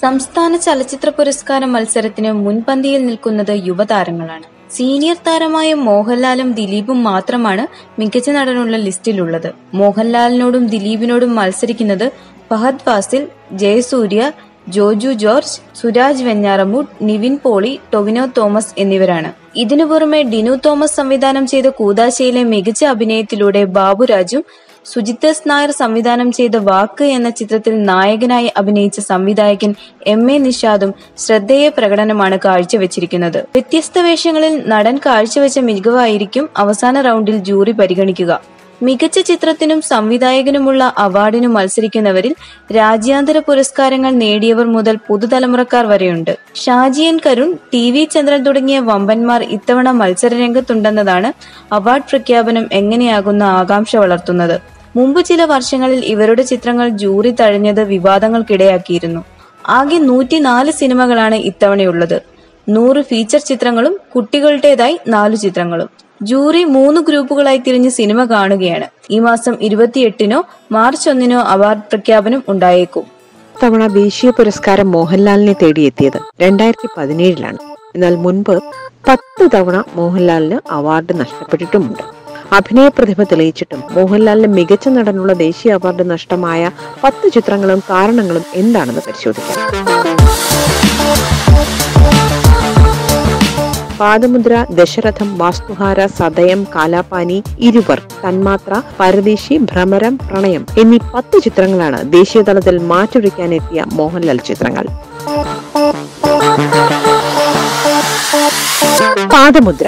സംസ്ഥാന ചലച്ചിത്ര പുരസ്കാര മത്സരത്തിന് മുൻപന്തിയിൽ നിൽക്കുന്നത് യുവതാരങ്ങളാണ്. സീനിയർ താരമായ മോഹൻലാലും ദിലീപും മാത്രമാണ് മികച്ച നടനുള്ള ലിസ്റ്റിലുള്ളത്. മോഹൻലാലിനോടും ദിലീപിനോടും മത്സരിക്കുന്നത് ഫഹദ് ഫാസിൽ, ജയസൂര്യ, ജോജു ജോർജ്, സുരാജ് വെഞ്ഞാറമൂട്, നിവിൻ പോളി, ടൊവിനോ തോമസ് എന്നിവരാണ്. ഇതിനു പുറമെ ഡിനു തോമസ് സംവിധാനം ചെയ്ത കൂദാശയിലെ മികച്ച അഭിനയത്തിലൂടെ ബാബുരാജും, സുജിത് എസ് നായർ സംവിധാനം ചെയ്ത വാക്ക് എന്ന ചിത്രത്തിൽ നായകനായി അഭിനയിച്ച സംവിധായകൻ എം.എ. നിഷാദും ശ്രദ്ധേയ പ്രകടനമാണ് കാഴ്ചവെച്ചിരിക്കുന്നത്. വ്യത്യസ്ത വേഷങ്ങളിൽ നടൻ കാഴ്ചവെച്ച മികവായിരിക്കും അവസാന റൗണ്ടിൽ ജൂറി പരിഗണിക്കുക. മികച്ച ചിത്രത്തിനും സംവിധായകനുമുള്ള അവാർഡിനു മത്സരിക്കുന്നവരിൽ രാജ്യാന്തര പുരസ്കാരങ്ങൾ നേടിയവർ മുതൽ പുതുതലമുറക്കാർ വരെയുണ്ട്. ഷാജി എൻ കരുൺ, ടി.വി. ചന്ദ്രൻ തുടങ്ങിയ വമ്പന്മാർ ഇത്തവണ മത്സരരംഗത്തുണ്ടെന്നതാണ് അവാർഡ് പ്രഖ്യാപനം എങ്ങനെയാകുന്ന ആകാംക്ഷ വളർത്തുന്നത്. മുമ്പ് ചില വർഷങ്ങളിൽ ഇവരുടെ ചിത്രങ്ങൾ ജൂറി തഴഞ്ഞത് വിവാദങ്ങൾക്കിടയാക്കിയിരുന്നു. ആകെ 104 സിനിമകളാണ് ഇത്തവണയുള്ളത്. 100 ഫീച്ചർ ചിത്രങ്ങളും കുട്ടികളുടേതായി 4 ചിത്രങ്ങളും. ജൂറി 3 ഗ്രൂപ്പുകളായി തിരിഞ്ഞ് സിനിമ കാണുകയാണ്. ഈ മാസം 28-നോ മാർച്ച് 1-നോ അവാർഡ് പ്രഖ്യാപനം ഉണ്ടായേക്കും. തവണ ദേശീയ പുരസ്കാരം മോഹൻലാലിനെ തേടിയെത്തിയത് 2017-ലാണ്. എന്നാൽ മുൻപ് 10 തവണ മോഹൻലാലിന് അവാർഡ് നഷ്ടപ്പെട്ടിട്ടുമുണ്ട്. അഭിനയ പ്രതിഭ തെളിയിച്ചിട്ടും മോഹൻലാലിന് മികച്ച നടനുള്ള ദേശീയ അവാർഡ് നഷ്ടമായ 10 ചിത്രങ്ങളും കാരണങ്ങളും എന്താണെന്ന് പരിശോധിക്കാം. പാദമുദ്ര, ദശരഥം, വാസ്തുഹാര, സദയം, കാലാപാനി, ഇരുവർ, തന്മാത്ര, പരദേശി, ഭ്രമരം, പ്രണയം എന്നീ 10 ചിത്രങ്ങളാണ് ദേശീയ തലത്തിൽ മാറ്റുരയ്ക്കാനെത്തിയ മോഹൻലാൽ ചിത്രങ്ങൾ. പാദമുദ്ര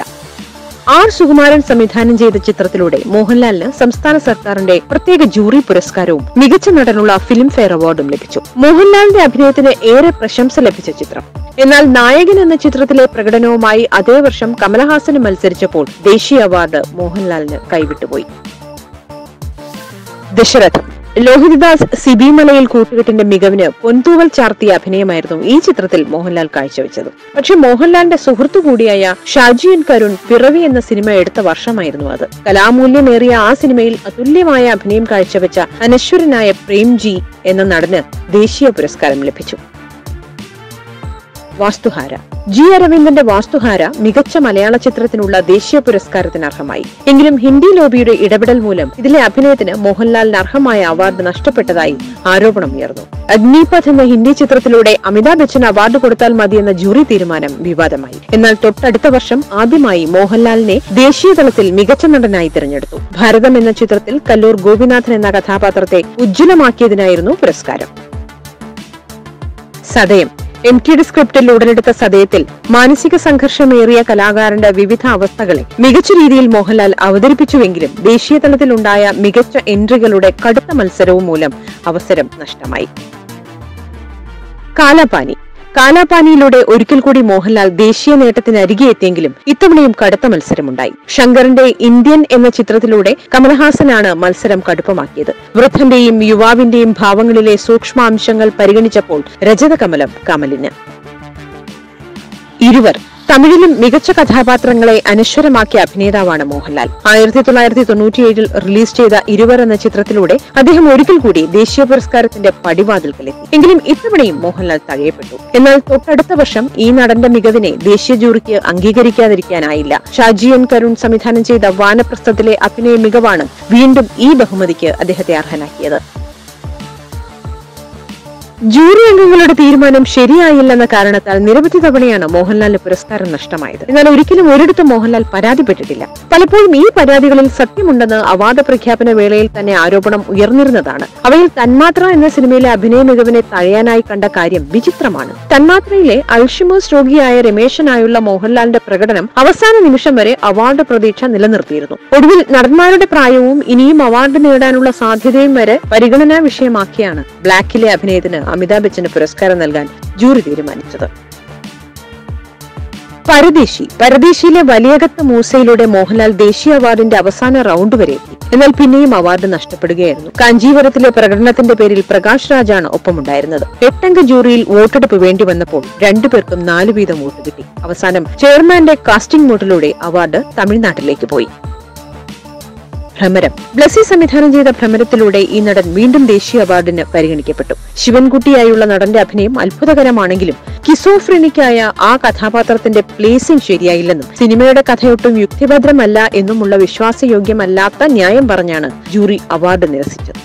ആർ സുകുമാരൻ സംവിധാനം ചെയ്ത ചിത്രത്തിലൂടെ മോഹൻലാലിന് സംസ്ഥാന സർക്കാരിന്റെ പ്രത്യേക ജൂറി പുരസ്കാരവും മികച്ച നടനുള്ള ഫിലിം ഫെയർ അവാർഡും ലഭിച്ചു. മോഹൻലാലിന്റെ അഭിനയത്തിന് ഏറെ പ്രശംസ ലഭിച്ച ചിത്രം. എന്നാൽ നായകൻ എന്ന ചിത്രത്തിലെ പ്രകടനവുമായി അതേ വർഷം കമലഹാസന് മത്സരിച്ചപ്പോൾ ദേശീയ അവാർഡ് മോഹൻലാലിന് കൈവിട്ടുപോയി. ദശരഥം ലോഹിതദാസ്, സിബി മലയിൽ കൂട്ടുകെട്ടിന്റെ മികവിന് പൊൻതൂവൽ ചാർത്തിയ അഭിനയമായിരുന്നു ഈ ചിത്രത്തിൽ മോഹൻലാൽ കാഴ്ചവെച്ചത്. പക്ഷെ മോഹൻലാലിന്റെ സുഹൃത്തു കൂടിയായ ഷാജി എൻ കരുൺ പിറവി എന്ന സിനിമ എടുത്ത വർഷമായിരുന്നു അത്. കലാമൂല്യമേറിയ ആ സിനിമയിൽ അതുല്യമായ അഭിനയം കാഴ്ചവെച്ച അനശ്വരനായ പ്രേംജി എന്ന നടന് ദേശീയ പുരസ്കാരം ലഭിച്ചു. വാസ്തുഹാര ജി അരവിന്ദന്റെ വാസ്തുഹാര മികച്ച മലയാള ചിത്രത്തിനുള്ള ദേശീയ പുരസ്കാരത്തിന് അർഹമായി. എങ്കിലും ഹിന്ദി ലോബിയുടെ ഇടപെടൽ മൂലം ഇതിലെ അഭിനയത്തിന് മോഹൻലാലിന് അർഹമായ അവാർഡ് നഷ്ടപ്പെട്ടതായി ആരോപണം ഉയർന്നു. അഗ്നിപഥ് എന്ന ഹിന്ദി ചിത്രത്തിലൂടെ അമിതാഭ് ബച്ചൻ അവാർഡ് കൊടുത്താൽ മതിയെന്ന ജൂറി തീരുമാനം വിവാദമായി. എന്നാൽ തൊട്ടടുത്ത വർഷം ആദ്യമായി മോഹൻലാലിനെ ദേശീയ തലത്തിൽ മികച്ച നടനായി തിരഞ്ഞെടുത്തു. ഭാരതം എന്ന ചിത്രത്തിൽ കല്ലൂർ ഗോപിനാഥൻ എന്ന കഥാപാത്രത്തെ ഉജ്ജ്വലമാക്കിയതിനായിരുന്നു പുരസ്കാരം. സദയം എം.ടി.ഡി സ്ക്രിപ്റ്റിൽ ഉടലെടുത്ത സദയത്തിൽ മാനസിക സംഘർഷമേറിയ കലാകാരന്റെ വിവിധ അവസ്ഥകളെ മികച്ച രീതിയിൽ മോഹൻലാൽ അവതരിപ്പിച്ചുവെങ്കിലും ദേശീയ തലത്തിലുണ്ടായ മികച്ച എൻട്രികളുടെ കടുത്ത മത്സരവും മൂലം അവസരം നഷ്ടമായി. കാലാപാനിയിലൂടെ ഒരിക്കൽ കൂടി മോഹൻലാൽ ദേശീയ നേട്ടത്തിന് അരികെ എത്തിയെങ്കിലും ഇത്തവണയും കടുത്ത മത്സരമുണ്ടായി. ശങ്കറിന്റെ ഇന്ത്യൻ എന്ന ചിത്രത്തിലൂടെ കമലഹാസനാണ് മത്സരം കടുപ്പമാക്കിയത്. വൃദ്ധന്റെയും യുവാവിന്റെയും ഭാവങ്ങളിലെ സൂക്ഷ്മാംശങ്ങൾ പരിഗണിച്ചപ്പോൾ രജതകമലം കമലിന്. ഇരുവർ തമിഴിലും മികച്ച കഥാപാത്രങ്ങളെ അനശ്വരമാക്കിയ അഭിനേതാവാണ് മോഹൻലാൽ. 1997 റിലീസ് ചെയ്ത ഇരുവർ എന്ന ചിത്രത്തിലൂടെ അദ്ദേഹം ഒരിക്കൽ കൂടി ദേശീയ പുരസ്കാരത്തിന്റെ പടിവാതിൽക്കലെത്തി. എങ്കിലും ഇത്തവണയും മോഹൻലാൽ തഴയപ്പെട്ടു. എന്നാൽ തൊട്ടടുത്ത വർഷം ഈ നടന്റെ മികവിനെ ദേശീയ ജൂറിക്ക് അംഗീകരിക്കാതിരിക്കാനായില്ല. ഷാജി എൻ കരുൺ സംവിധാനം ചെയ്ത വാനപ്രസ്ഥത്തിലെ അഭിനയ മികവാണ് വീണ്ടും ഈ ബഹുമതിക്ക് അദ്ദേഹത്തെ അർഹനാക്കിയത്. ജൂറി അംഗങ്ങളുടെ തീരുമാനം ശരിയായില്ലെന്ന കാരണത്താൽ നിരവധി തവണയാണ് മോഹൻലാലിന് പുരസ്കാരം നഷ്ടമായത്. എന്നാൽ ഒരിക്കലും ഒരിടത്തും മോഹൻലാൽ പരാതിപ്പെട്ടിട്ടില്ല. പലപ്പോഴും ഈ പരാതികളിൽ സത്യമുണ്ടെന്ന് അവാർഡ് പ്രഖ്യാപന വേളയിൽ തന്നെ ആരോപണം ഉയർന്നിരുന്നതാണ്. അവയിൽ തന്മാത്ര എന്ന സിനിമയിലെ അഭിനയ മികവിനെ തഴയാനായി കണ്ട കാര്യം വിചിത്രമാണ്. തന്മാത്രയിലെ അൾഷിമേഴ്സ് രോഗിയായ രമേശനായുള്ള മോഹൻലാലിന്റെ പ്രകടനം അവസാന നിമിഷം വരെ അവാർഡ് പ്രതീക്ഷ നിലനിർത്തിയിരുന്നു. ഒടുവിൽ നടന്മാരുടെ പ്രായവും ഇനിയും അവാർഡ് നേടാനുള്ള സാധ്യതയും വരെ പരിഗണനാ വിഷയമാക്കിയാണ് ബ്ലാക്കിലെ അഭിനയത്തിന് അമിതാഭ് ബച്ചന് പുരസ്കാരം നൽകാൻ ജൂറി തീരുമാനിച്ചത്. പരദേശിയിലെ വലിയകത്ത് മൂസയിലൂടെ മോഹൻലാൽ ദേശീയ അവാർഡിന്റെ അവസാന റൗണ്ട് വരെ എത്തി. എന്നാൽ പിന്നെയും അവാർഡ് നഷ്ടപ്പെടുകയായിരുന്നു. കാഞ്ചീപുരത്തിലെ പ്രകടനത്തിന്റെ പേരിൽ പ്രകാശ് രാജാണ് ഒപ്പമുണ്ടായിരുന്നത്. 8 അംഗ ജൂറിയിൽ വോട്ടെടുപ്പ് വേണ്ടി വന്നപ്പോൾ 2 പേർക്കും 4 വീതം വോട്ട് കിട്ടി. അവസാനം ചെയർമാന്റെ കാസ്റ്റിംഗ് വോട്ടിലൂടെ അവാർഡ് തമിഴ്നാട്ടിലേക്ക് പോയി. ഭ്രമരം. ബ്ലസി സംവിധാനം ചെയ്ത ഭ്രമരത്തിലൂടെ ഈ നടൻ വീണ്ടും ദേശീയ അവാർഡിന് പരിഗണിക്കപ്പെട്ടു. ശിവൻകുട്ടിയായുള്ള നടന്റെ അഭിനയം അത്ഭുതകരമാണെങ്കിലും കിസോഫ്രീനിക്കായ ആ കഥാപാത്രത്തിന്റെ പ്ലേസിംഗ് ശരിയായില്ലെന്നും സിനിമയുടെ കഥയൊട്ടും യുക്തിഭദ്രമല്ല എന്നുമുള്ള വിശ്വാസയോഗ്യമല്ലാത്ത ന്യായം പറഞ്ഞാണ് ജൂറി അവാർഡ് നിരസിച്ചത്.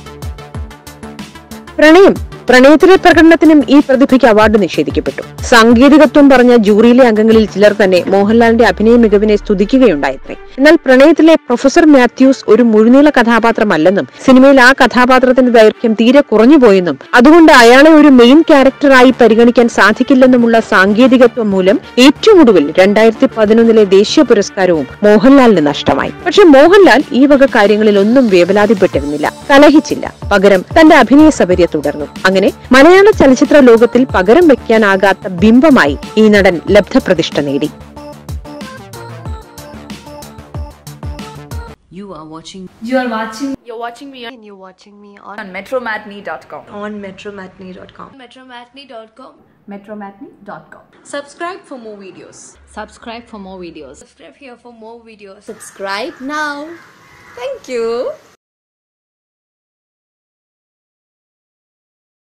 പ്രണയത്തിലെ പ്രകടനത്തിനും ഈ പ്രതിഭയ്ക്ക് അവാർഡ് നിഷേധിക്കപ്പെട്ടു. സാങ്കേതികത്വം പറഞ്ഞ ജൂറിയിലെ അംഗങ്ങളിൽ ചിലർ തന്നെ മോഹൻലാലിന്റെ അഭിനയ മികവിനെ സ്തുതിക്കുകയുണ്ടായത്രേ. എന്നാൽ പ്രണയത്തിലെ പ്രൊഫസർ മാത്യൂസ് ഒരു മുഴുനീള കഥാപാത്രമല്ലെന്നും സിനിമയിൽ ആ കഥാപാത്രത്തിന്റെ ദൈർഘ്യം തീരെ കുറഞ്ഞുപോയെന്നും അതുകൊണ്ട് അയാളെ ഒരു മെയിൻ ക്യാരക്ടറായി പരിഗണിക്കാൻ സാധിക്കില്ലെന്നുമുള്ള സാങ്കേതികത്വം മൂലം ഏറ്റവും ഒടുവിൽ 2011 ദേശീയ പുരസ്കാരവും മോഹൻലാലിന് നഷ്ടമായി. പക്ഷെ മോഹൻലാൽ ഈ വക കാര്യങ്ങളിൽ ഒന്നും വേവലാതിപ്പെട്ടിരുന്നില്ല, കലഹിച്ചില്ല. പകരം തന്റെ അഭിനയ സബര്യ തുടർന്നു. അങ്ങനെ മലയാള ചലച്ചിത്ര ലോകത്തിൽ പകരം വെക്കാനാകാത്ത ബിംബമായി ഈ നടൻ ലബ്ധപ്രതിഷ്ഠ നേടി. You're watching me on metromatney.com. Metromatney.com. Subscribe for more videos. Subscribe here for more videos. Subscribe now. Thank you.